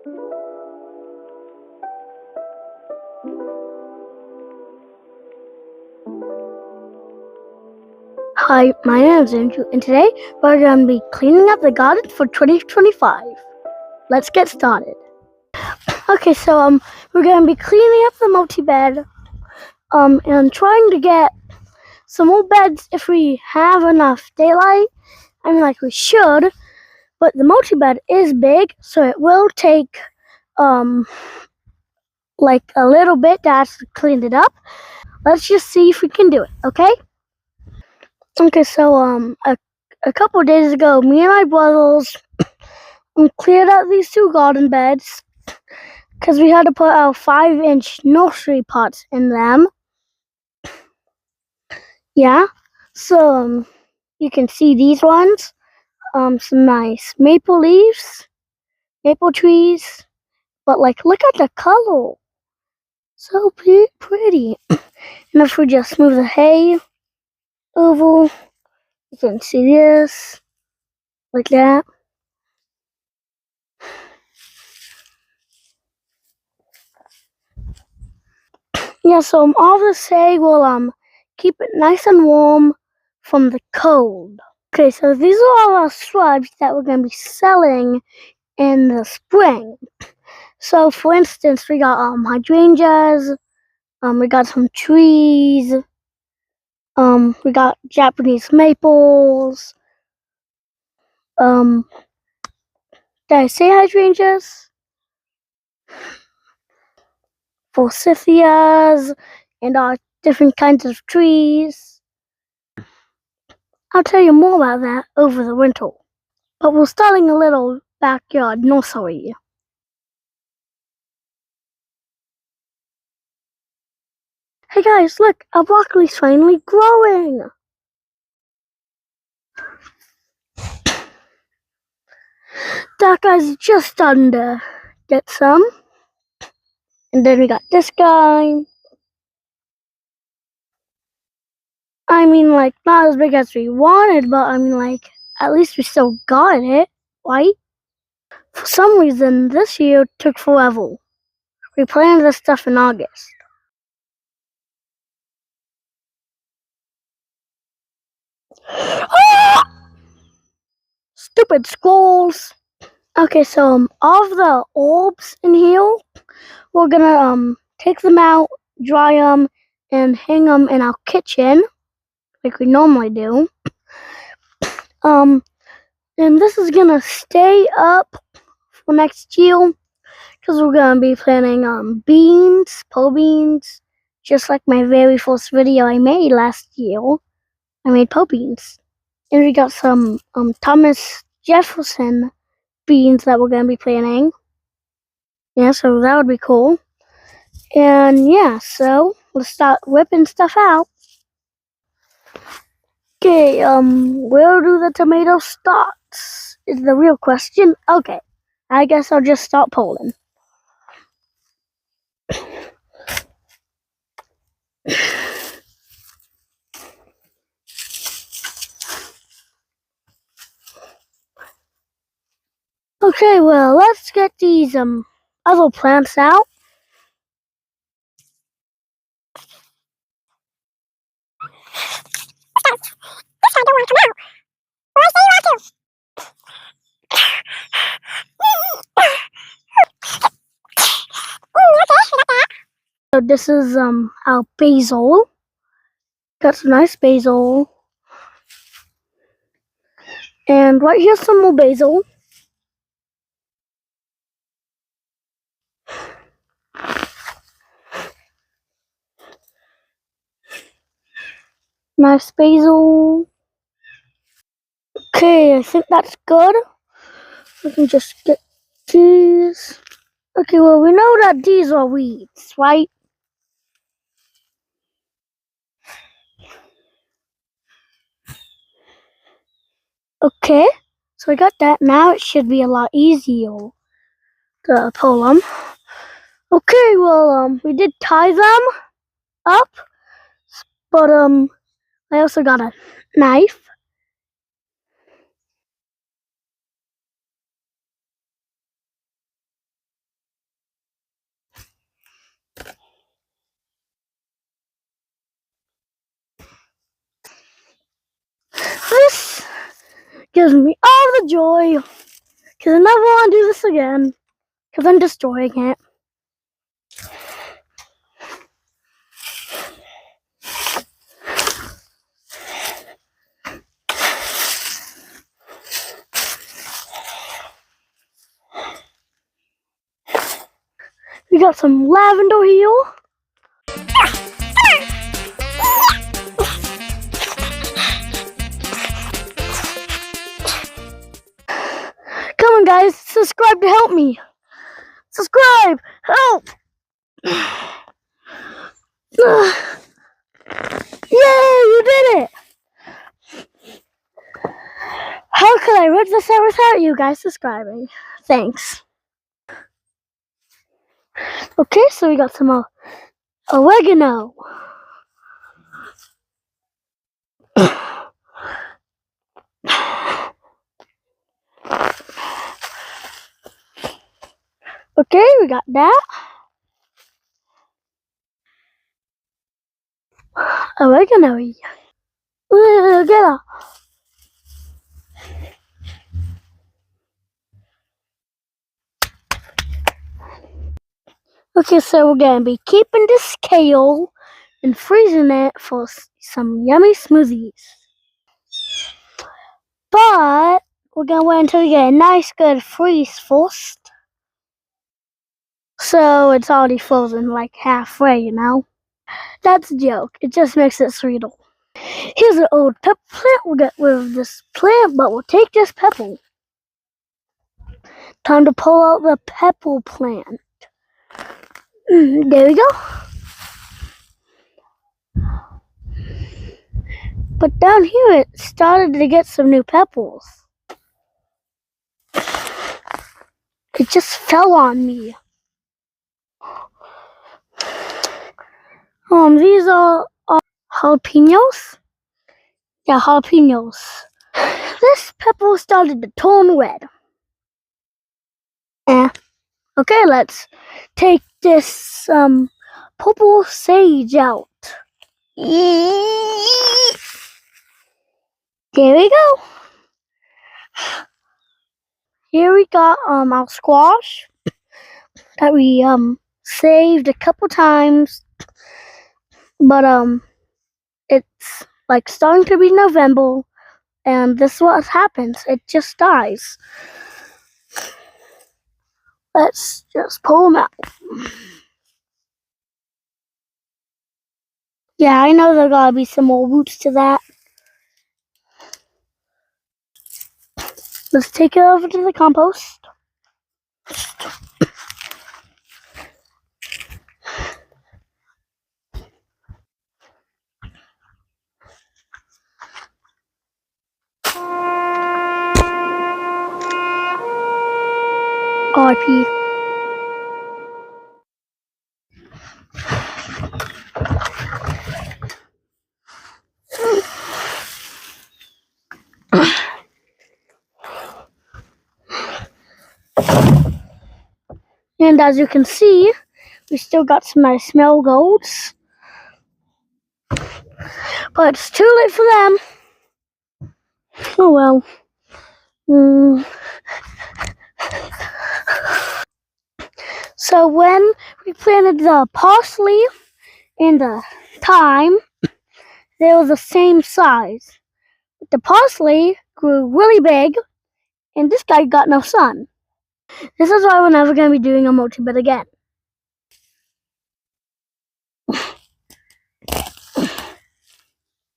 Hi, my name is Andrew, and today we're going to be cleaning up the garden for 2025. Let's get started. Okay, so we're going to be cleaning up the multi-bed, and trying to get some more beds if we have enough daylight. I mean, like we should, but the multi-bed is big, so it will take like a little bit to actually clean it up. Let's just see if we can do it, okay? Okay, so a couple of days ago, me and my brothers cleared out these two garden beds because we had to put our 5-inch nursery pots in them. Yeah, so you can see these ones, some nice maple leaves, maple trees, but like look at the color, so pretty. And if we just move the hay over, you can see this, like that. Yeah, so all this hay will keep it nice and warm from the cold. Okay, so these are all our shrubs that we're going to be selling in the spring. So, for instance, we got hydrangeas, we got some trees, we got Japanese maples. Did I say hydrangeas? Forsythias, and different kinds of trees. I'll tell you more about that over the winter. But we're starting a little backyard nursery. Hey guys, look, our broccoli's finally growing. That guy's just starting to get some. And then we got this guy. I mean, like, not as big as we wanted, but I mean, like, at least we still got it, right? For some reason, this year took forever. We planted this stuff in August. Ah! Stupid squirrels. Okay, so all of the bulbs in here, we're gonna take them out, dry them, and hang them in our kitchen, like we normally do. And this is gonna stay up for next year, because we're gonna be planting beans, pole beans, just like my very first video I made last year. I made pole beans. And we got some Thomas Jefferson beans that we're gonna be planting. Yeah, so that would be cool. And yeah, so let's start whipping stuff out. Okay, where do the tomatoes start? Is the real question. Okay, I guess I'll just start pulling. Okay, well, let's get these other plants out. This side don't want to come out. Well, I say you want to. Okay, got that. So this is our basil. Got some nice basil. And right here's some more basil. Nice basil. Okay, I think that's good. We can just get these. Okay, well, we know that these are weeds, right? Okay, so I got that. Now it should be a lot easier to pull them. Okay, well, we did tie them up, but I also got a knife. gives me all the joy. Because I never want to do this again. Because I'm destroying it. We got some lavender here. Come on, guys. Subscribe to help me. Subscribe. Help. Yay, you did it. How could I rid this out without you guys subscribing? Thanks. Okay, so we got some oregano. Okay, we got that. Oregano. Get up. Okay, so we're gonna be keeping this kale and freezing it for some yummy smoothies. But we're gonna wait until we get a nice good freeze first. So it's already frozen like halfway, you know? That's a joke. It just makes it sweeter. Here's an old pepper plant. We'll get rid of this plant, but we'll take this pepper. Time to pull out the pepper plant. There we go. But down here it started to get some new peppers. It just fell on me. These are jalapenos. Yeah, jalapenos. This pepper started to turn red. Okay, let's take this purple sage out. There we go. Here we got our squash that we saved a couple times, but it's like starting to be November, and this is what happens. It just dies. Let's just pull them out. Yeah, I know there gotta be some more roots to that. Let's take it over to the compost. RIP. And as you can see, we still got some nice smell golds. But it's too late for them. Oh well. So when we planted the parsley and the thyme, they were the same size. But the parsley grew really big, and this guy got no sun. This is why we're never going to be doing a multi-bed again.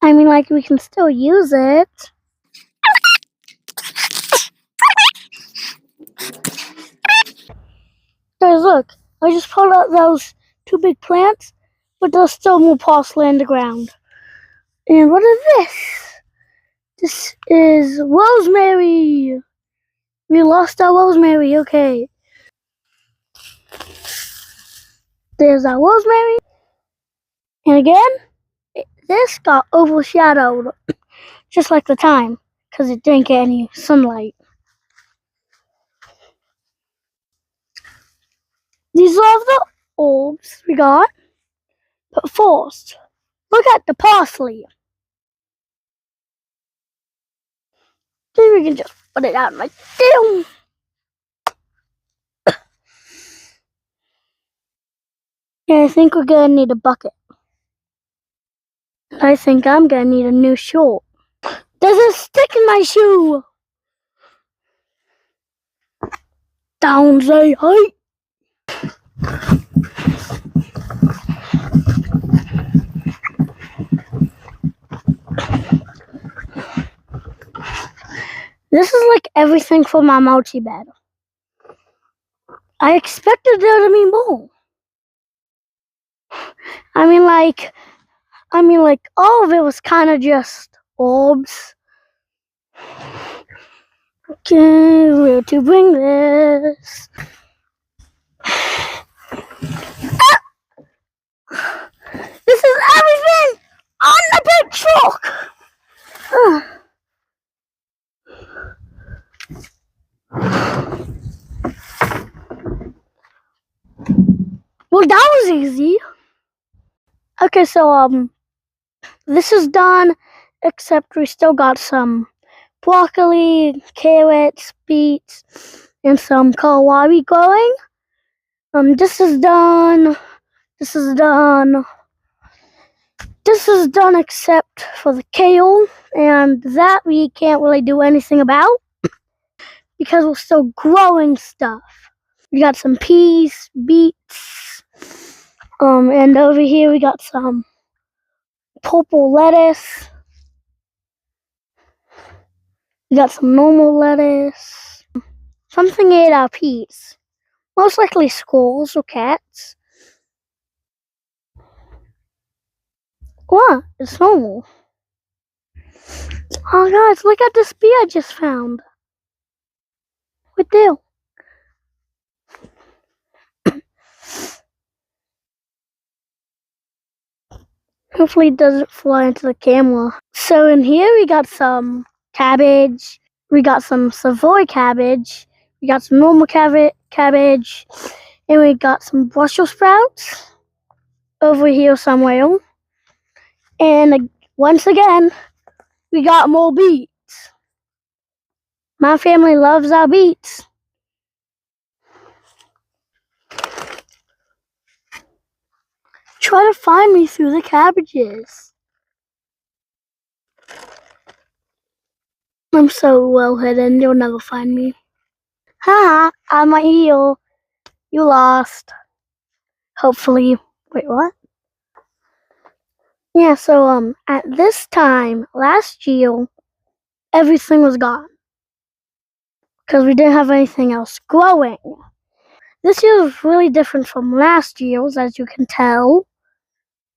I mean, like, we can still use it. Guys, look. I just pulled out those two big plants, but there's still more parsley in the ground. And what is this? This is rosemary. We lost our rosemary, okay. There's our rosemary. And again, this got overshadowed, just like the thyme, because it didn't get any sunlight. These are the herbs we got. But first, look at the parsley. Then we can just put it out like damn. Yeah, I think we're gonna need a bucket. I think I'm gonna need a new shoe. There's a stick in my shoe. Down say hi. This is like everything for my multi bed. I expected there to be more. I mean like all of it was kind of just orbs. Okay, where to bring this? This is everything on the big truck. Well, that was easy. Okay, so this is done, except we still got some broccoli, carrots, beets, and some kohlrabi growing. This is done. This is done. This is done except for the kale, and that we can't really do anything about because we're still growing stuff. We got some peas, beets, and over here we got some purple lettuce. We got some normal lettuce. Something ate our peas. Most likely squirrels or cats. What? It's normal. Oh guys, look at this bee I just found. What deal? Hopefully it doesn't fly into the camera. So in here we got some cabbage. We got some Savoy cabbage. We got some normal cabbage. And we got some Brussels sprouts over here somewhere. And once again, we got more beets. My family loves our beets. Try to find me through the cabbages. I'm so well hidden, you'll never find me. Ha! I'm a heel. You lost. Hopefully. Wait, what? Yeah, so at this time last year, everything was gone because we didn't have anything else growing. This year was really different from last year's, as you can tell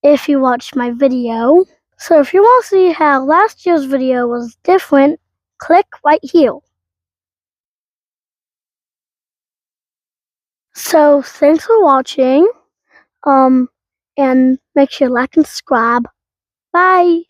if you watched my video. So if you want to see how last year's video was different, click right here. So thanks for watching, and make sure to like and subscribe. Bye.